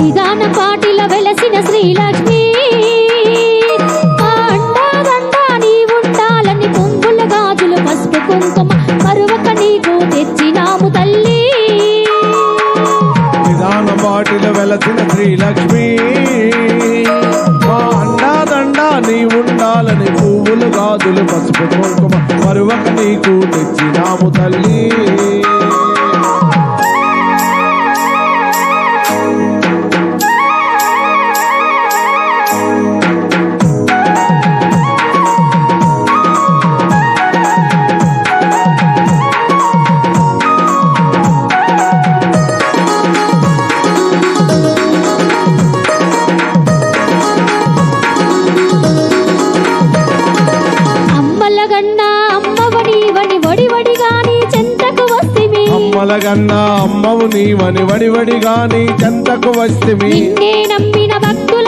నిదాన పాటిల వెలసిన శ్రీలక్ష్మి అండాదండా నీ ఉండాలని పొంగుల గాజులు పసుపు కుంకుమ మరువక నీకు తెచ్చినాము తల్లి. నిదాన పాటిల వెలసిన శ్రీలక్ష్మి అండాదండా నీ ఉండాలని పువ్వులు గాజులు పసుపు కుంకుమ మరువక నీకు తెచ్చినాము తల్లి. అమ్మలగన్నా అమ్మవు నీవని వడివడిగా నీ చెంతకు వస్తిమి. నిన్నే నమ్మిన భక్తుల